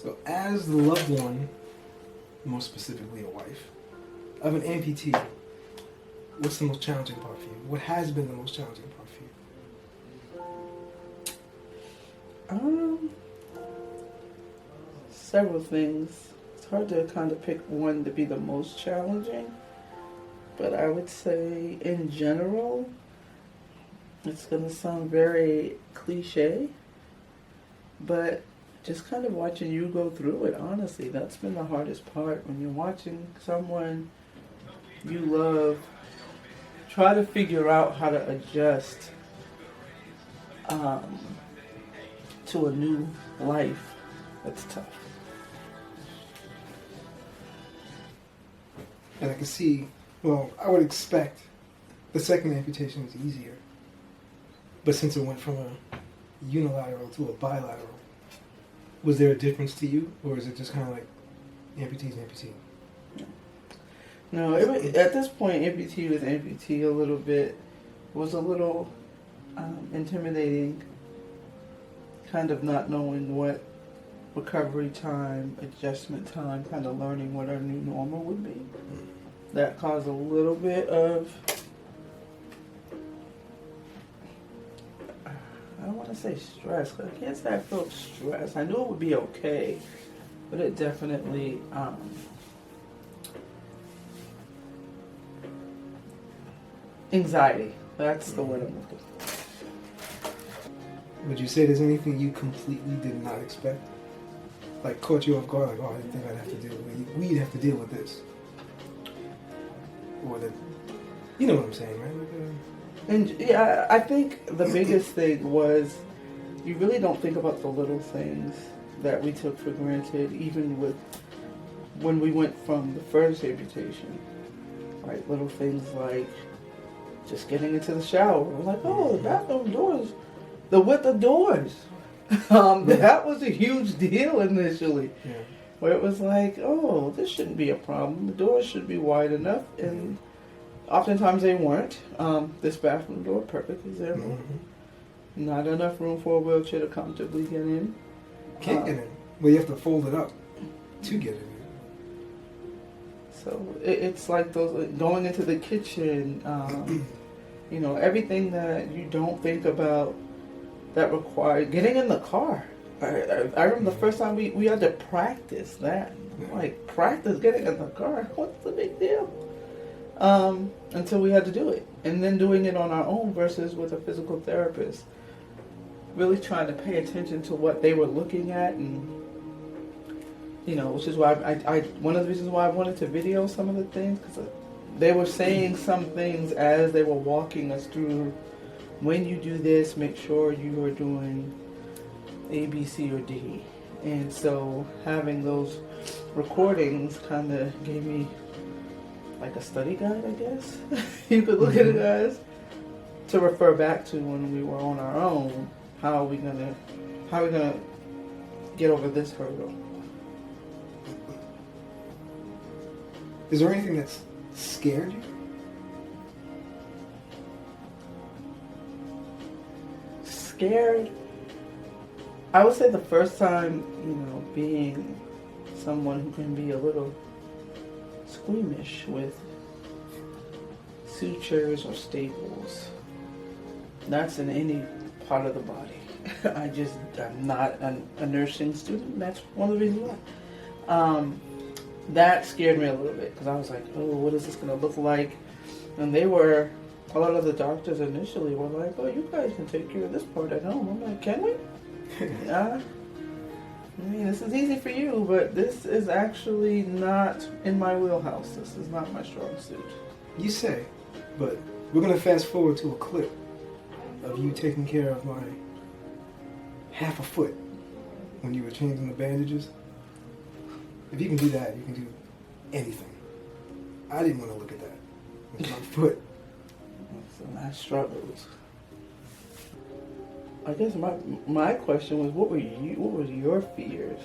So, as the loved one, more specifically a wife, of an amputee, what's the most challenging part for you? What has been the most challenging part for you? Several things. It's hard to kind of pick one to be the most challenging, but I would say in general, it's going to sound very cliche, but just kind of watching you go through it, honestly, that's been the hardest part. When you're watching someone you love try to figure out how to adjust to a new life, that's tough. And I can see, well, I would expect the second amputation was easier. But since it went from a unilateral to a bilateral, was there a difference to you? Or is it just kind of like amputee's amputee? No, at this point, amputee was amputee a little bit. It was a little intimidating, kind of not knowing what recovery time, adjustment time, kind of learning what our new normal would be. That caused a little bit of, I don't want to say stress, because I can't say I felt stress. I knew it would be okay, but it definitely anxiety. That's the word I'm looking for. Would you say there's anything you completely did not expect? Like caught you off guard, like, oh, I didn't think I'd have to deal with, we'd have to deal with this. Or that, you know what I'm saying, right? And yeah, I think the biggest thing was you really don't think about the little things that we took for granted, even with when we went from the first amputation, right? Little things like just getting into the shower. We're like, oh, the bathroom doors, the width of doors. That was a huge deal initially. Yeah. Where it was like, oh, this shouldn't be a problem. The doors should be wide enough, and oftentimes they weren't. This bathroom door, perfect example. Not enough room for a wheelchair to comfortably get in. Can't get in. Well, you have to fold it up to get in. So it's like those going into the kitchen. You know, everything that you don't think about that required getting in the car. I remember the first time we had to practice that. Like, practice getting in the car. What's the big deal? Until we had to do it. And then doing it on our own versus with a physical therapist. Really trying to pay attention to what they were looking at, and, you know, which is why I one of the reasons why I wanted to video some of the things, because they were saying some things as they were walking us through. When you do this, make sure you are doing A, B, C, or D. And so having those recordings kind of gave me like a study guide, I guess. You could look at it as to refer back to when we were on our own. How are we gonna get over this hurdle? Is there anything that's scared you? Scared? I would say the first time, you know, being someone who can be a little squeamish with sutures or staples. That's in any part of the body. I'm not a nursing student. That's one of the reasons why. That scared me a little bit, because I was like, oh, what is this going to look like? And a lot of the doctors initially were like, oh, you guys can take care of this part at home. I'm like, can we? Yeah. I mean, this is easy for you, but this is actually not in my wheelhouse. This is not my strong suit. You say, but we're going to fast forward to a clip of you taking care of my half a foot when you were changing the bandages. If you can do that, you can do anything. I didn't want to look at that. It's my foot. So I struggled. I guess my question was, what were your fears?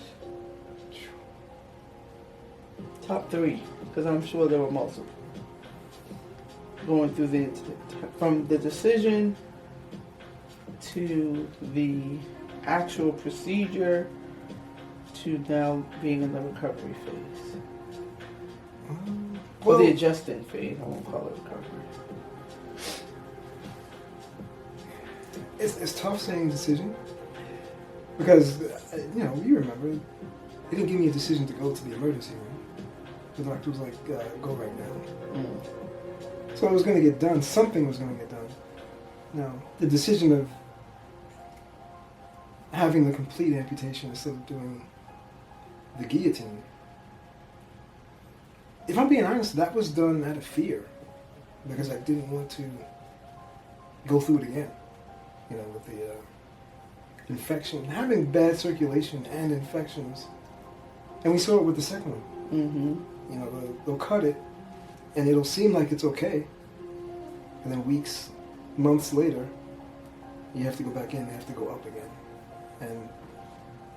Top 3, because I'm sure there were multiple. Going through from the decision to the actual procedure to now being in the recovery phase? Or Well, the adjusting phase, I won't call it recovery. it's tough saying decision because, you remember, they didn't give me a decision to go to the emergency room. The doctor was like, go right now. So it was going to get done. Something was going to get done. Now, the decision of having the complete amputation instead of doing the guillotine, if I'm being honest, that was done out of fear because I didn't want to go through it again. With the infection, having bad circulation and infections, and we saw it with the second one. Mm-hmm. They'll cut it, and it'll seem like it's okay, and then weeks, months later, you have to go back in. They have to go up again, and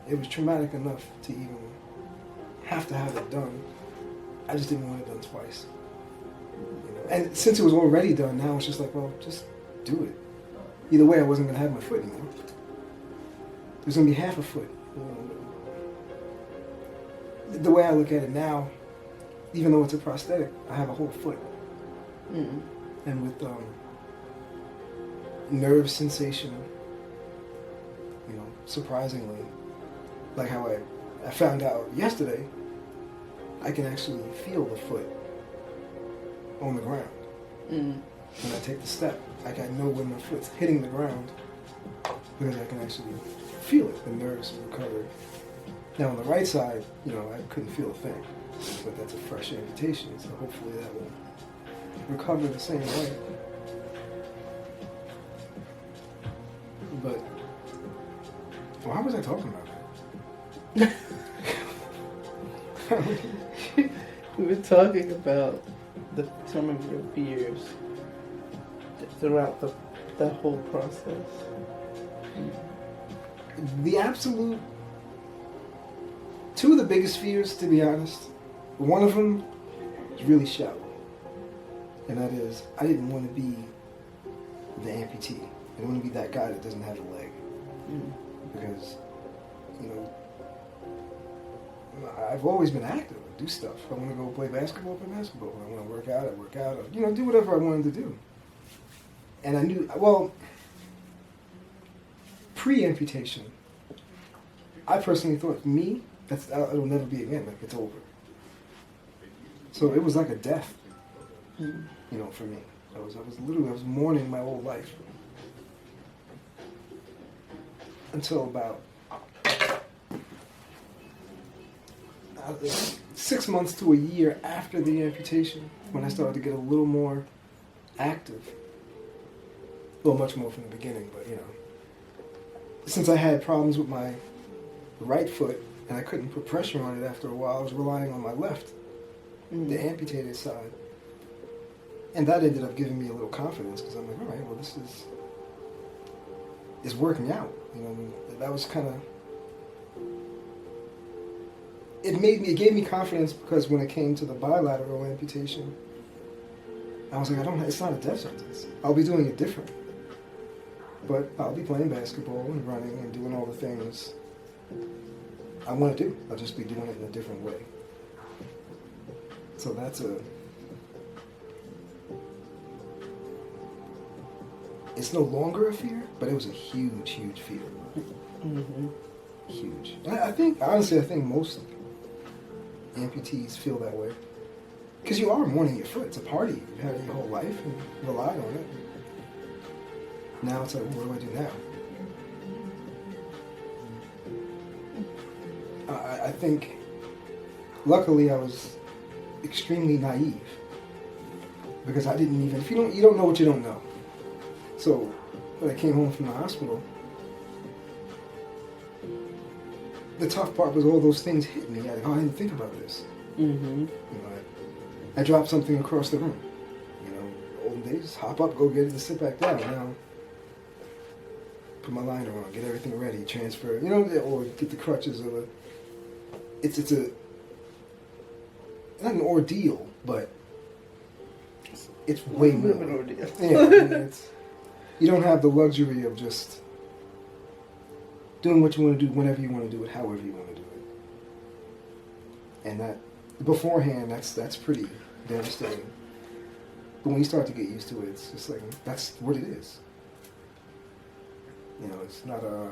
it was traumatic enough to even have to have it done. I just didn't want it done twice. And since it was already done, now it's just like, well, just do it. Either way, I wasn't going to have my foot anymore. It was going to be half a foot. The way I look at it now, even though it's a prosthetic, I have a whole foot. Mm-hmm. And with nerve sensation, surprisingly, like how I found out yesterday, I can actually feel the foot on the ground. Mm. When I take the step, like I know when my foot's hitting the ground because I can actually feel it. The nerves recovered. Now on the right side, I couldn't feel a thing, but that's a fresh amputation, so hopefully that will recover the same way. But why was I talking about that? We were talking about some of your fears throughout that whole process. The absolute, two of the biggest fears, to be honest, one of them is really shallow. And that is, I didn't want to be the amputee. I didn't want to be that guy that doesn't have a leg. Because, I've always been active. I do stuff. If I want to go play basketball, play basketball. When I want to work out, I work out. Or, do whatever I wanted to do. And I knew, pre-amputation, I personally thought, it'll never be again. Like, it's over. So it was like a death, for me. I was mourning my whole life. Until about 6 months to a year after the amputation, when I started to get a little more active. Well, much more from the beginning, but since I had problems with my right foot and I couldn't put pressure on it after a while, I was relying on my left, the amputated side. And that ended up giving me a little confidence because I'm like, all right, well, this is working out. That was kind of, it gave me confidence because when it came to the bilateral amputation, I was like, it's not a death sentence. I'll be doing it different. But I'll be playing basketball and running and doing all the things I want to do. I'll just be doing it in a different way. So it's no longer a fear, but it was a huge, huge fear. Mm-hmm. Huge. I think most amputees feel that way. Because you are mourning your foot. It's a party. You've had it your whole life and you relied on it. Now it's like, what do I do now? I think, luckily, I was extremely naive because I didn't even. You don't know what you don't know. So when I came home from the hospital, the tough part was all those things hit me. I didn't think about this. Mm-hmm. I dropped something across the room. Old days, hop up, go get it, and sit back down. Now, put my liner on, get everything ready, transfer, or get the crutches or it's not an ordeal, but it's way more of an ordeal. Yeah, you don't have the luxury of just doing what you want to do whenever you want to do it, however you want to do it. And that beforehand, that's pretty devastating. But when you start to get used to it, it's just like that's what it is. You know, it's not a.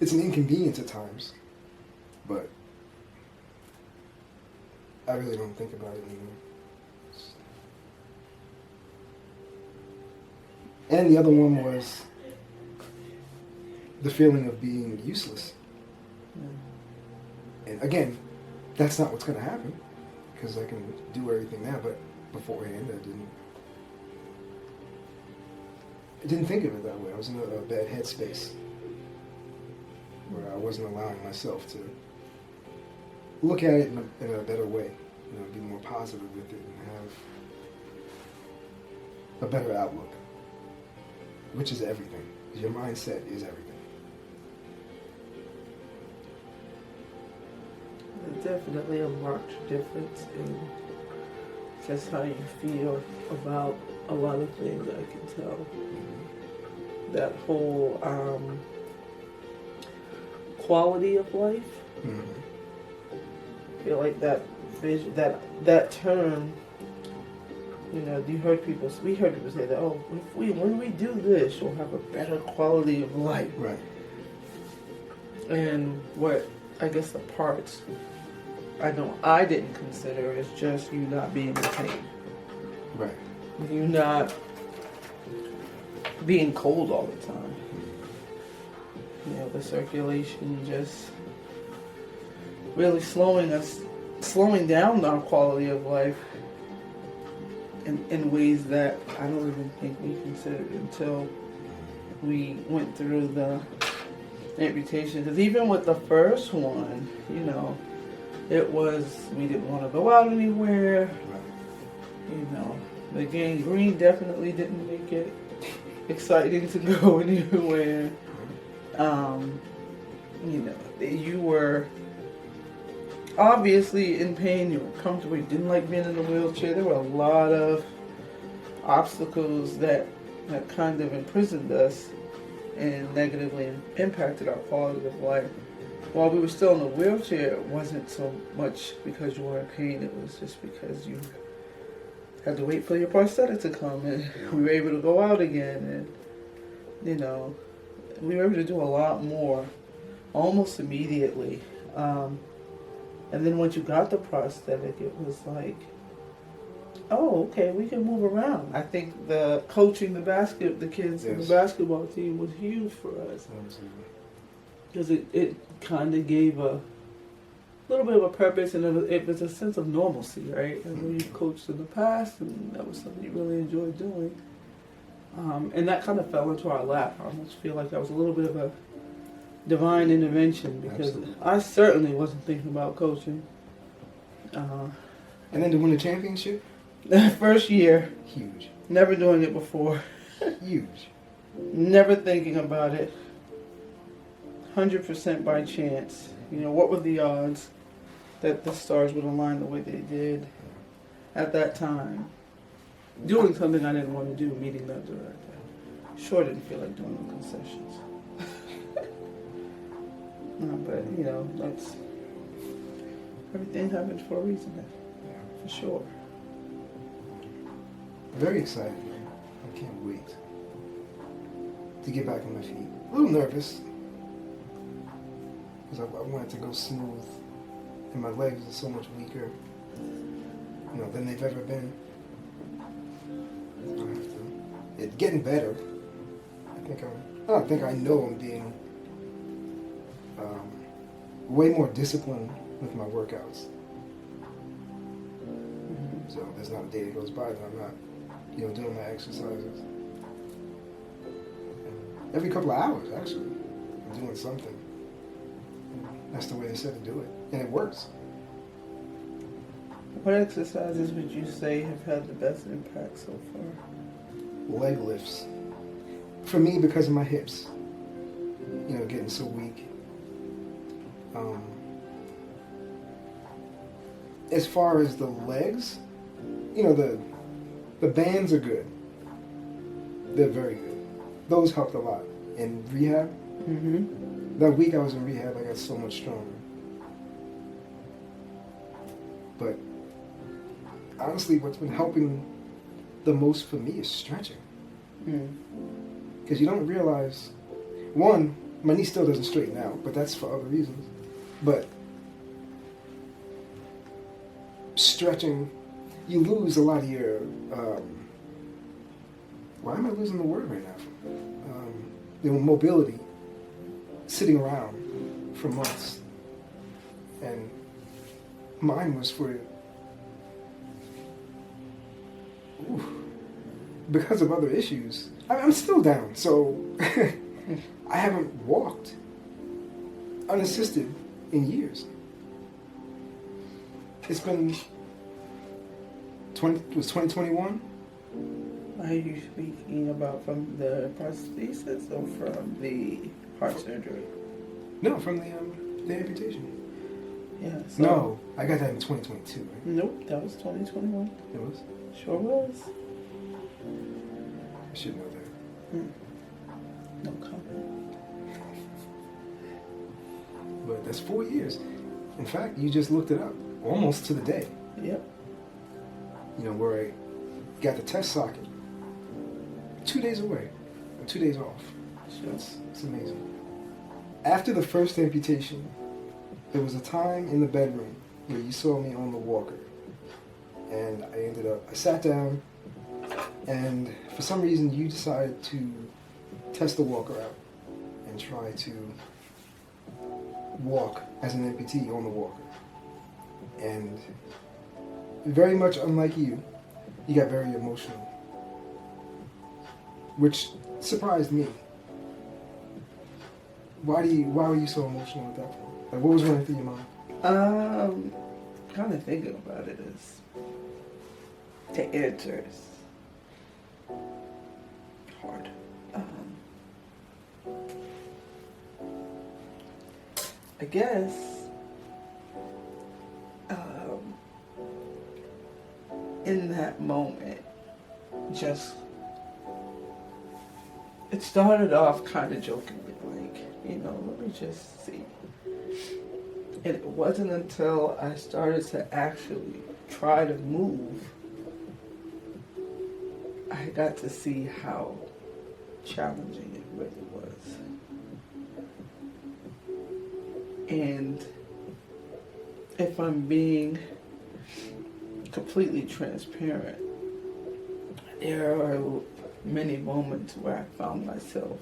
It's an inconvenience at times, but I really don't think about it anymore. And the other one was the feeling of being useless. And again, that's not what's going to happen because I can do everything now, but beforehand I didn't think of it that way. I was in a bad headspace where I wasn't allowing myself to look at it in a better way, you know, be more positive with it and have a better outlook, which is everything. Your mindset is everything. There's definitely a marked difference in just how you feel about a lot of things, I can tell. That whole quality of life. Mm-hmm. I feel like that vision, that term, you know, we heard people say that, oh, when we do this, you'll have a better quality of life. Right. And what I guess the parts I didn't consider is just you not being in pain. Right. You not being cold all the time. You know, the circulation just really slowing down our quality of life in ways that I don't even think we considered until we went through the amputation. Because even with the first one, you know, it was, we didn't want to go out anywhere. You know, the gangrene definitely didn't make it exciting to go anywhere. You know, you were obviously in pain, you were comfortable, you didn't like being in a wheelchair. There were a lot of obstacles that kind of imprisoned us and negatively impacted our quality of life. While we were still in a wheelchair, it wasn't so much because you were in pain, it was just because you had to wait for your prosthetic to come and we were able to go out again, and you know, we were able to do a lot more almost immediately. And then once you got the prosthetic, it was like, oh, okay, we can move around. I think the coaching the kids in the basketball team was huge for us. Because it kind of gave a little bit of a purpose, and it was a sense of normalcy, right? I know you've coached in the past, and that was something you really enjoyed doing. And that kind of fell into our lap. I almost feel like that was a little bit of a divine intervention, because absolutely. I certainly wasn't thinking about coaching. And then to win the championship? First year. Huge. Never doing it before. Huge. Never thinking about it. 100% by chance. You know, what were the odds that the stars would align the way they did at that time? Doing something I didn't want to do, meeting that director. Sure didn't feel like doing the concessions. No, but, you know, that's... Everything happens for a reason, for sure. Very excited, man. I can't wait to get back on my feet. A little nervous, because I wanted to go smooth, and my legs are so much weaker, you know, than they've ever been. I have to. It's getting better. I know I'm being way more disciplined with my workouts. Mm-hmm. So there's not a day that goes by that I'm not, you know, doing my exercises. And every couple of hours, actually, I'm doing something. That's the way they said to do it, and it works. What exercises would you say have had the best impact so far? Leg lifts. For me, because of my hips, you know, getting so weak. As far as the legs, you know, the bands are good. They're very good. Those helped a lot. In rehab, mm-hmm. That week I was in rehab, I got so much stronger. But honestly, what's been helping the most for me is stretching. Because you don't realize, one, my knee still doesn't straighten out, but that's for other reasons. But stretching, you lose a lot of your, why am I losing the word right now? Your mobility, sitting around for months. And mine was for, because of other issues. I'm still down, so I haven't walked unassisted in years. It's been 2021? Are you speaking about from the prosthesis or from the heart surgery? No, from the amputation. Yeah. So No, I got that in 2022, right? Nope, that was 2021. It was? Sure was. I should know that. No comment. But that's 4 years. In fact, you just looked it up, almost to the day. Yep. You know, where I got the test socket 2 days away, or 2 days off. Sure. It's amazing. After the first amputation, there was a time in the bedroom where you saw me on the walker. And I sat down, and for some reason you decided to test the walker out and try to walk as an amputee on the walker. And very much unlike you got very emotional, which surprised me. Why were you so emotional at that point? Like, what was running through your mind? Kind of thinking about it is the answer is hard. I guess in that moment, just it started off kind of jokingly, like, let me just see. And it wasn't until I started to actually try to move, I got to see how challenging it really was. And if I'm being completely transparent, there are many moments where I found myself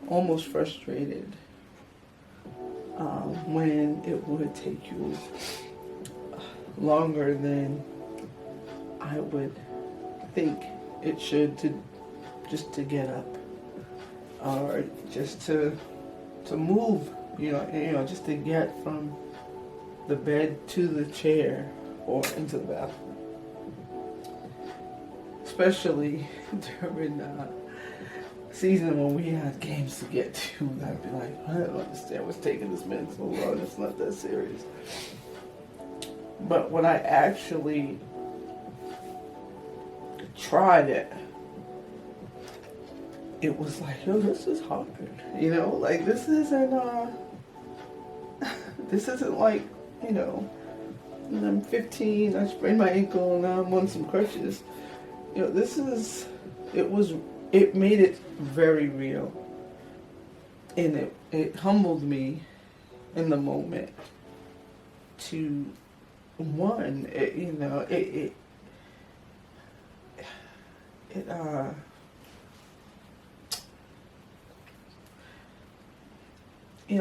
almost frustrated when it would take you longer than I would think it should just to get up or just to move, just to get from the bed to the chair or into the bathroom. Especially during season when we had games to get to, I'd be like, I don't understand what's taking this man so long. It's not that serious. But when I actually tried it, it was like, this is hard. Like this isn't like, I'm 15, I sprained my ankle, and now I'm on some crutches. It made it very real. And it humbled me in the moment to, one,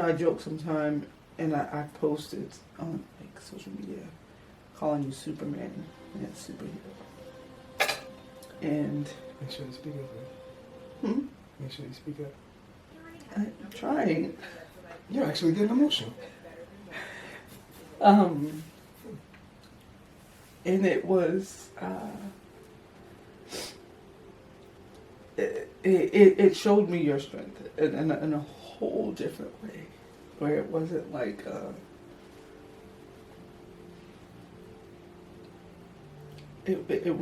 I joke sometimes, and I posted on social media calling you Superman and superhero. And make sure you speak up, right? Make sure you speak up. I'm trying. You're actually getting emotional. And it was it showed me your strength in a whole different way, where it wasn't like it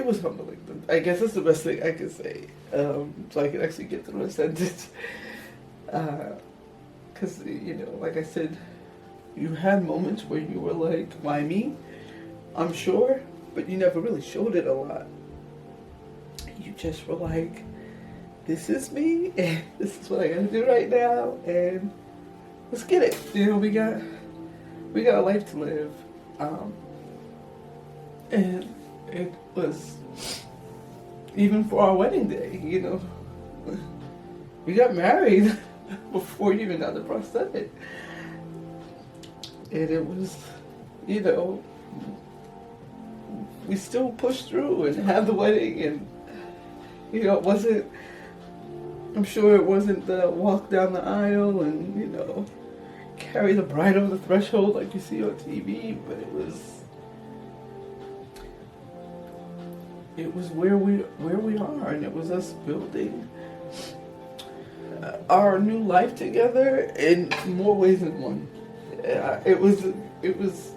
was humbling. I guess that's the best thing I can say, so I can actually get through a sentence. Because, like I said, you had moments where you were like, why me? I'm sure, but you never really showed it a lot. You just were like, this is me, and this is what I gotta do right now, and let's get it. We got a life to live. And it was, even for our wedding day, we got married before you even got the prosthetic. And it was, we still pushed through and had the wedding, and, it wasn't, I'm sure it wasn't the walk down the aisle and, carry the bride over the threshold like you see on TV, but it was where we are, and it was us building our new life together in more ways than one. It was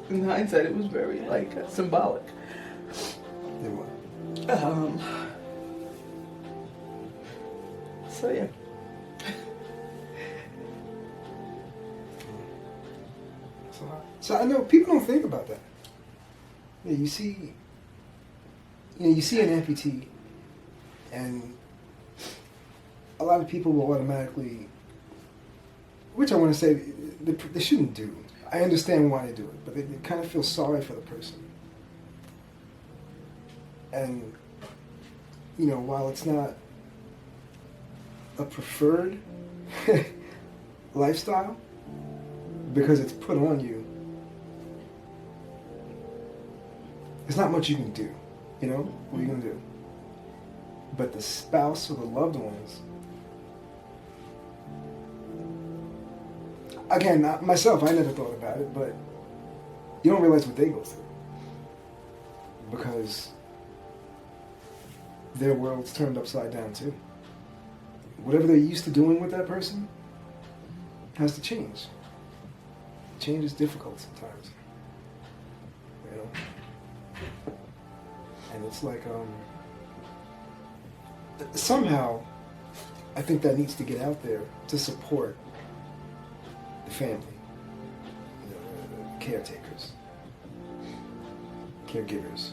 in hindsight, it was very symbolic. It was. So yeah. So I know people don't think about that. Yeah, you see an amputee, and a lot of people will automatically, which I want to say they shouldn't do. I understand why they do it, but they kind of feel sorry for the person. And while it's not a preferred lifestyle, because it's put on you, there's not much you can do. What are you going to do? But the spouse or the loved ones, again, myself, I never thought about it, but you don't realize what they go through, because their world's turned upside down too. Whatever they're used to doing with that person has to change. Change is difficult sometimes. And it's like, somehow, I think that needs to get out there to support the family, the caretakers, caregivers.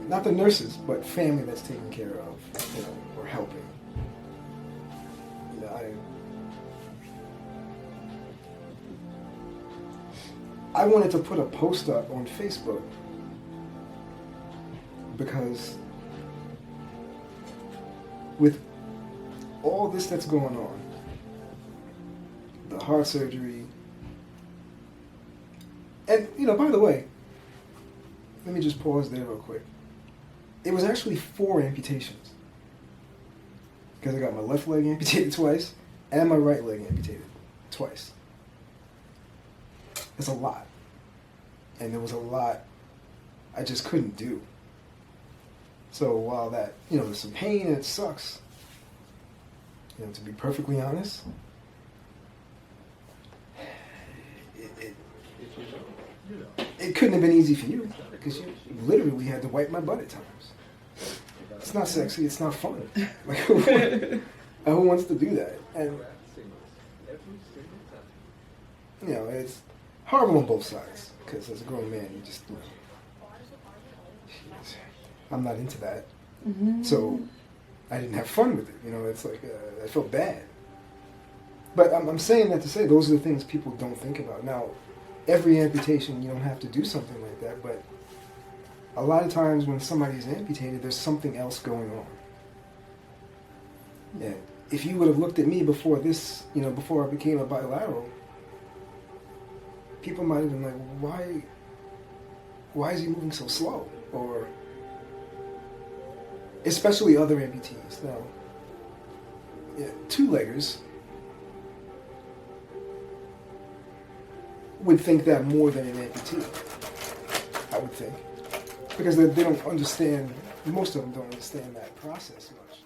Not the nurses, but family that's taken care of, or helping. I wanted to put a post up on Facebook because with all this that's going on, the heart surgery, and by the way, let me just pause there real quick. It was actually 4 amputations, because I got my left leg amputated twice and my right leg amputated twice. It's a lot. And there was a lot I just couldn't do. So while that, there's some pain and it sucks, to be perfectly honest, it couldn't have been easy for you, because you literally had to wipe my butt at times. It's not sexy, it's not fun. Who wants to do that? And, it's horrible on both sides, because as a grown man, you just, I'm not into that. Mm-hmm. So I didn't have fun with it. It's like, I felt bad. But I'm saying that to say those are the things people don't think about. Now, every amputation, you don't have to do something like that, but a lot of times when somebody's amputated, there's something else going on. Yeah. If you would have looked at me before this, before I became a bilateral, people might have been like, why is he moving so slow? Or, especially other amputees. Now, two-leggers would think that more than an amputee, I would think. Because they don't understand, most of them don't understand that process much.